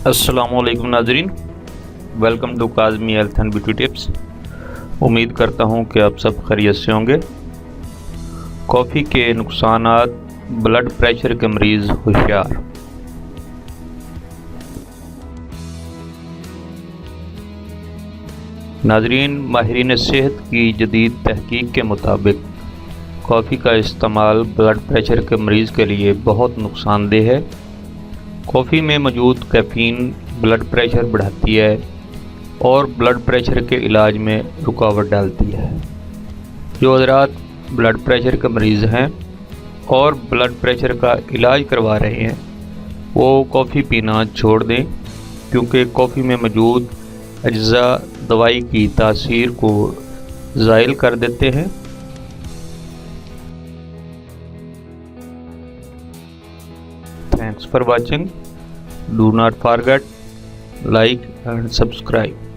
अस्सलाम वालेकुम नाजरीन, welcome to Kazmi health and beauty tips. उम्मीद करता हूँ कि आप सब खैरियत से होंगे। कॉफ़ी के नुकसानात, ब्लड प्रेशर के मरीज़ होशियार। नाजरीन, माहिरीन सेहत की जदीद तहकीक के मुताबिक कॉफ़ी का इस्तेमाल ब्लड प्रेशर के मरीज़ के लिए बहुत नुकसानदेह है। कॉफ़ी में मौजूद कैफ़ीन ब्लड प्रेशर बढ़ाती है और ब्लड प्रेशर के इलाज में रुकावट डालती है। जो हज़रात ब्लड प्रेशर के मरीज़ हैं और ब्लड प्रेशर का इलाज करवा रहे हैं, वो कॉफ़ी पीना छोड़ दें, क्योंकि कॉफ़ी में मौजूद अज्जा दवाई की तासीर को ज़ाइल कर देते हैं। Thanks for watching. Do not forget like and subscribe.